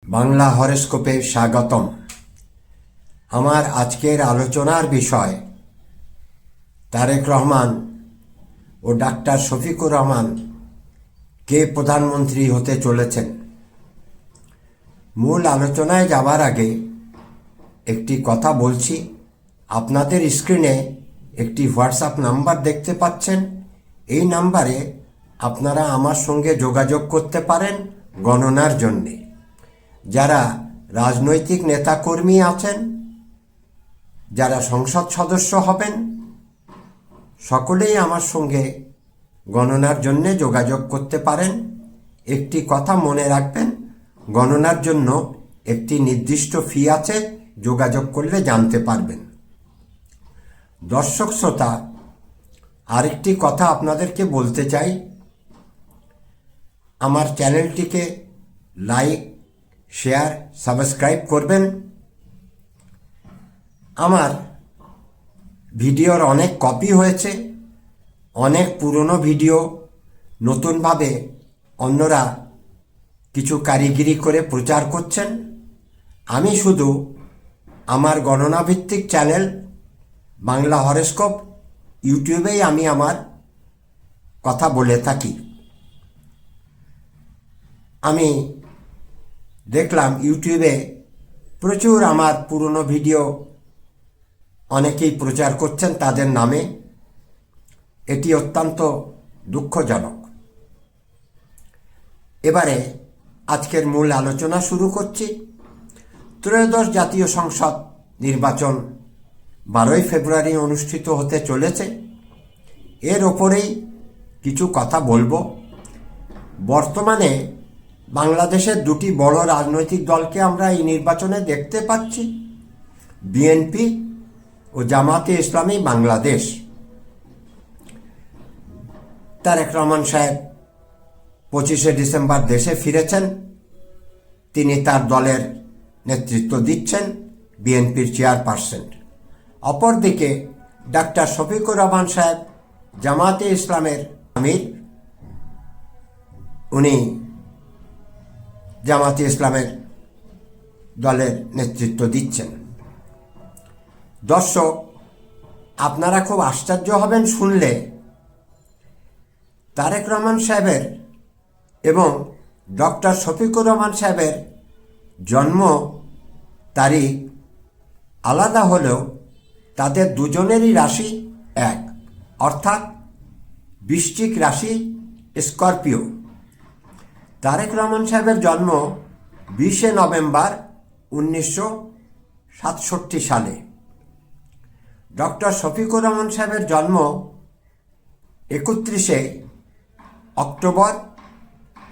বাংলা হরোস্কোপে স্বাগতম। আমার আজকের আলোচনার বিষয় তারেক রহমান ও ডাক্তার শফিকুর রহমান কে প্রধানমন্ত্রী হতে চলেছেন। মূল আলোচনায় যাবার আগে একটি কথা বলছি। আপনাদের স্ক্রিনে একটি হোয়াটসঅ্যাপ নাম্বার দেখতে পাচ্ছেন। এই নাম্বারে আপনারা আমার সঙ্গে যোগাযোগ করতে পারেন গণনার জন্যে। যারা রাজনৈতিক নেতাকর্মী আছেন, যারা সংসদ সদস্য হবেন, সকলেই আমার সঙ্গে গণনার জন্যে যোগাযোগ করতে পারেন। একটি কথা মনে রাখবেন, গণনার জন্য একটি নির্দিষ্ট ফি আছে, যোগাযোগ করলে জানতে পারবেন। দর্শক শ্রোতা, আরেকটি কথা আপনাদেরকে বলতে চাই। আমার চ্যানেলটিকে লাইক, শেয়ার, সাবস্ক্রাইব করবেন। আমার ভিডিওর অনেক কপি হয়েছে, অনেক পুরনো ভিডিও নতুনভাবে অন্যরা কিছু কারিগরি করে প্রচার করছেন। আমি শুধু আমার গণনাভিত্তিক চ্যানেল বাংলা হরোস্কোপ ইউটিউবেই আমি আমার কথা বলে থাকি। আমি দেখলাম ইউটিউবে প্রচুর আমার পুরনো ভিডিও অনেকেই প্রচার করছেন তাদের নামে। এটি অত্যন্ত দুঃখজনক। এবারে আজকের মূল আলোচনা শুরু করছি। ত্রয়োদশ জাতীয় সংসদ নির্বাচন 12ই ফেব্রুয়ারি অনুষ্ঠিত হতে চলেছে। এর ওপরেই কিছু কথা বলবো। বর্তমানে বাংলাদেশের দুটি বড় রাজনৈতিক দলকে আমরা এই নির্বাচনে দেখতে পাচ্ছি, বিএনপি ও জামাতে ইসলামী বাংলাদেশ। তারেক রহমান সাহেব 25শে ডিসেম্বর দেশে ফিরেছেন। তিনি তার দলের নেতৃত্ব দিচ্ছেন, বিএনপির চেয়ারপারসন। অপরদিকে ডাক্তার শফিকুর রহমান সাহেব জামাতে ইসলামের আমির, উনি জামাতে ইসলামের দলের নেতৃত্ব দিচ্ছেন। দর্শক, আপনারা খুব আশ্চর্য হবেন শুনলে, তারেক রহমান সাহেবের এবং ডক্টর শফিকুর রহমান সাহেবের জন্ম তারিখ আলাদা হলেও তাদের দুজনেরই রাশি এক, অর্থাৎ বৃশ্চিক রাশি, স্করপিও। তারেক রহমান সাহেবের জন্ম 20শে নভেম্বর 1967 সালে। ডক্টর শফিকুর রহমান সাহেবের জন্ম 31শে অক্টোবর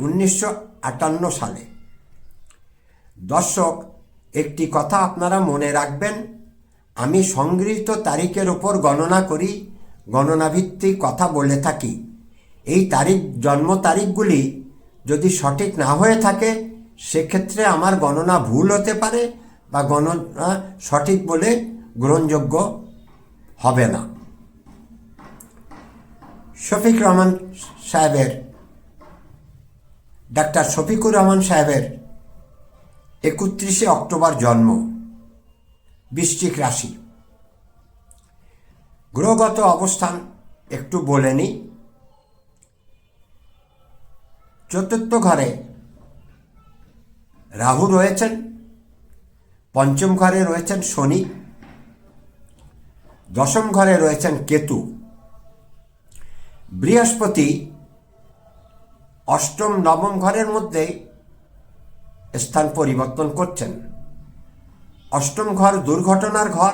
1958 সালে। দর্শক, একটি কথা আপনারা মনে রাখবেন, আমি সংগৃহীত তারিখের ওপর গণনা করি, গণনাভিত্তিক কথা বলে থাকি। এই জন্ম তারিখগুলি যদি সঠিক না হয়ে থাকে, সেক্ষেত্রে আমার গণনা ভুল হতে পারে বা গণনা সঠিক বলে গ্রহণযোগ্য হবে না। ডাক্তার শফিকুর রহমান সাহেবের 31শে অক্টোবর জন্ম, বৃশ্চিক রাশি। গ্রহগত অবস্থান একটু বলে নিই। চতুর্থ ঘরে রাহু রয়েছেন, পঞ্চম ঘরে রয়েছেন শনি, দশম ঘরে রয়েছেন কেতু। বৃহস্পতি অষ্টম নবম ঘরের মধ্যে স্থান পরিবর্তন করছেন। অষ্টম ঘর দুর্ঘটনার ঘর,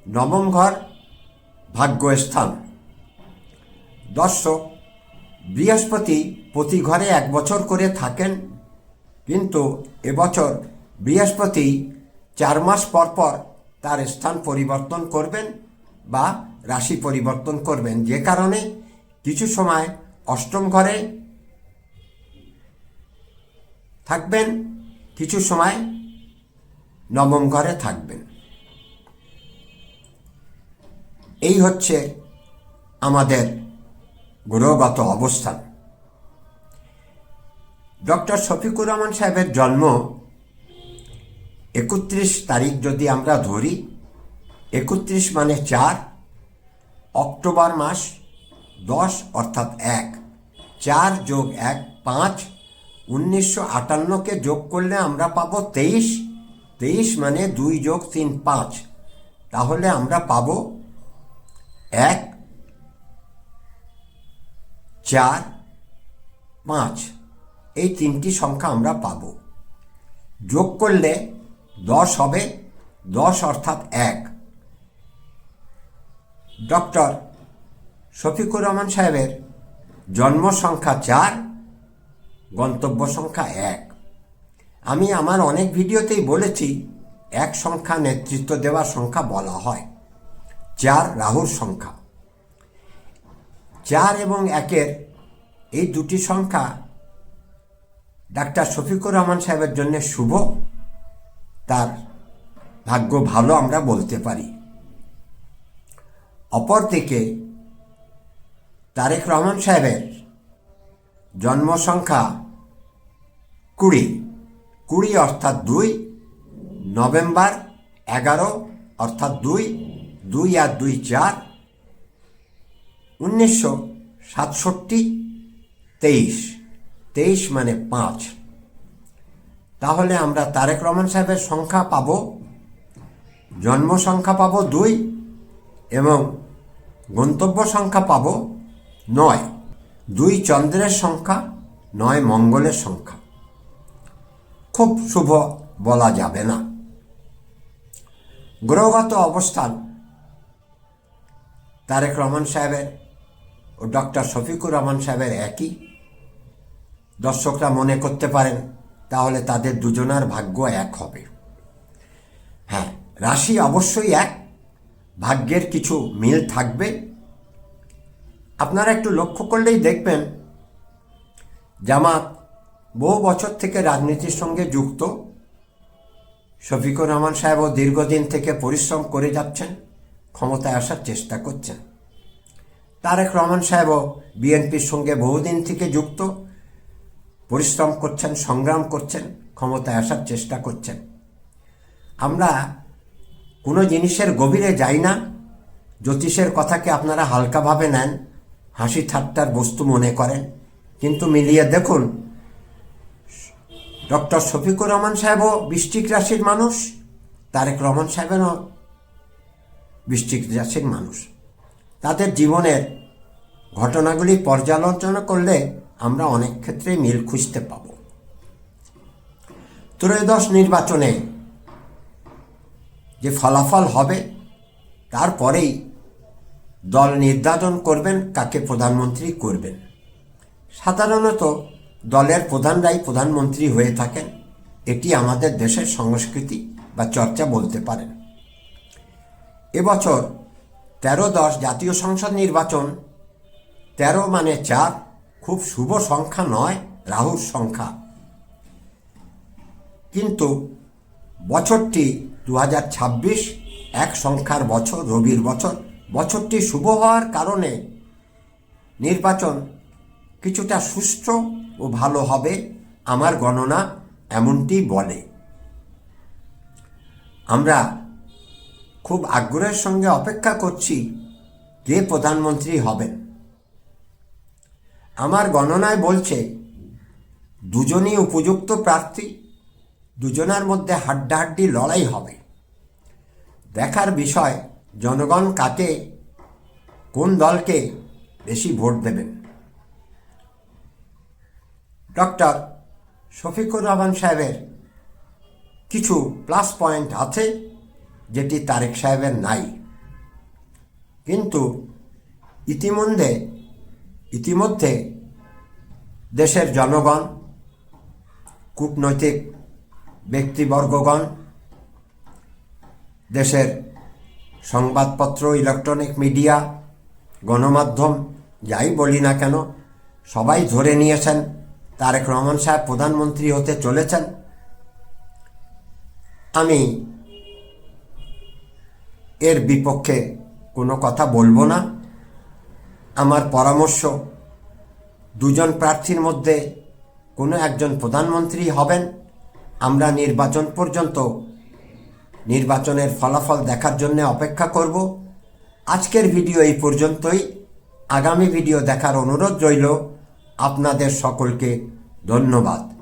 নবম ঘর ভাগ্যস্থান। দর্শক, বৃহস্পতি প্রতি ঘরে 1 বছর করে থাকেন, কিন্তু এবছর বৃহস্পতি 4 মাস পর পর তার স্থান পরিবর্তন করবেন বা রাশি পরিবর্তন করবেন, যে কারণে কিছু সময় অষ্টম ঘরে থাকবেন, কিছু সময় নবম ঘরে থাকবেন। এই হচ্ছে আমাদের গ্রহগত অবস্থান। ডক্টর শফিকুর রহমান সাহেবের জন্ম 31 তারিখ যদি আমরা ধরি, 31 মানে 4, অক্টোবর মাস 10 অর্থাৎ 1, 4 যোগ 1 5, 1958কে যোগ করলে আমরা পাবো 23, 23 মানে 2 যোগ 3 5, তাহলে আমরা পাবো 1 4 5, এই তিনটি সংখ্যা আমরা পাবো। যোগ করলে 10 হবে, 10 অর্থাৎ 1। ডক্টর শফিকুর রহমান সাহেবের জন্ম সংখ্যা 4, গন্তব্য সংখ্যা 1। আমি আমার অনেক ভিডিওতেই বলেছি 1 সংখ্যা নেতৃত্ব দেওয়ার সংখ্যা বলা হয়, 4 রাহুর সংখ্যা। 4 এবং 1-এর এই দুটি সংখ্যা ডাক্তার শফিকুর রহমান সাহেবের জন্য শুভ, তার ভাগ্য ভালো আমরা বলতে পারি। অপরদিকে তারেক রহমান সাহেবের জন্ম সংখ্যা 20 অর্থাৎ 2, নভেম্বর 11 অর্থাৎ 2, 2 আর 2 4, 1967, 23 মানে 5। তাহলে আমরা তারেক রহমান সাহেবের সংখ্যা পাবো, জন্ম সংখ্যা পাবো 2 এবং গন্তব্য সংখ্যা পাবো 9। 2 চন্দ্রের সংখ্যা, 9 মঙ্গলের সংখ্যা। খুব শুভ বলা যাবে না। গ্রহগত অবস্থান তারেক রহমান সাহেবের ও ডক্টর শফিকুর রহমান সাহেবের একই। দর্শকরা মনে করতে পারেন তাহলে তাদের দুজনার ভাগ্য এক হবে। হ্যাঁ, রাশি অবশ্যই এক, ভাগ্যের কিছু মিল থাকবে। আপনারা একটু লক্ষ্য করলেই দেখবেন জামাত বহু বছর থেকে রাজনীতির সঙ্গে যুক্ত। শফিকুর রহমান সাহেবও দীর্ঘদিন থেকে পরিশ্রম করে যাচ্ছেন, ক্ষমতায় আসার চেষ্টা করছেন। তারেক রহমান সাহেবও বিএনপির সঙ্গে বহুদিন থেকে যুক্ত, পরিশ্রম করছেন, সংগ্রাম করছেন, ক্ষমতায় আসার চেষ্টা করছেন। আমরা কোনো জিনিসের গভীরে যাই না। জ্যোতিষের কথাকে আপনারা হালকাভাবে নেন, হাসি ঠাট্টার বস্তু মনে করেন, কিন্তু মিলিয়ে দেখুন ডক্টর শফিকুর রহমান সাহেবও বৃশ্চিক রাশির মানুষ, তারেক রহমান সাহেবেরও বৃশ্চিক রাশির মানুষ। তাদের জীবনের ঘটনাগুলি পর্যালোচনা করলে আমরা অনেক ক্ষেত্রে মিল খুঁজতে পাব। ত্রয়োদশ নির্বাচনে যে ফলাফল হবে তারপরেই দল নির্ধারণ করবেন কাকে প্রধানমন্ত্রী করবেন। সাধারণত দলের প্রধানরাই প্রধানমন্ত্রী হয়ে থাকেন, এটি আমাদের দেশের সংস্কৃতি বা চর্চা বলতে পারেন। এবছর 13-10 জাতীয় সংসদ নির্বাচন, 13 মানে 4, খুব শুভ সংখ্যা নয়, রাহুর সংখ্যা। কিন্তু বছরটি 2026, 1 সংখ্যার বছর, রবির বছর। বছরটি শুভ হওয়ার কারণে নির্বাচন কিছুটা সুষ্ঠু ও ভালো হবে, আমার গণনা এমনটি বলে। আমরা খুব আগ্রহের সঙ্গে অপেক্ষা করছি কে প্রধানমন্ত্রী হবেন। আমার গণনায় বলছে দুজনই উপযুক্ত প্রার্থী, দুজনের মধ্যে হাড্ডাহাড্ডি লড়াই হবে। দেখার বিষয় জনগণ কাকে, কোন দলকে বেশি ভোট দেবেন। ডক্টর শফিকুর রহমান সাহেবের কিছু প্লাস পয়েন্ট আছে যেটি তারেক সাহেবের নাই, কিন্তু ইতিমধ্যে দেশের জনগণ, কূটনৈতিক ব্যক্তিবর্গগণ, দেশের সংবাদপত্র, ইলেকট্রনিক মিডিয়া, গণমাধ্যম যাই বলি না কেন, সবাই ধরে নিয়েছেন তারেক রহমান সাহেব প্রধানমন্ত্রী হতে চলেছেন। আমি এর বিপক্ষে কোনো কথা বলবো না। আমার পরামর্শ দুজন প্রার্থীর মধ্যে কোনো একজন প্রধানমন্ত্রী হবেন। আমরা নির্বাচন পর্যন্ত নির্বাচনের ফলাফল দেখার জন্য অপেক্ষা করব। আজকের ভিডিও এই পর্যন্তই। আগামী ভিডিও দেখার অনুরোধ রইল। আপনাদের সকলকে ধন্যবাদ।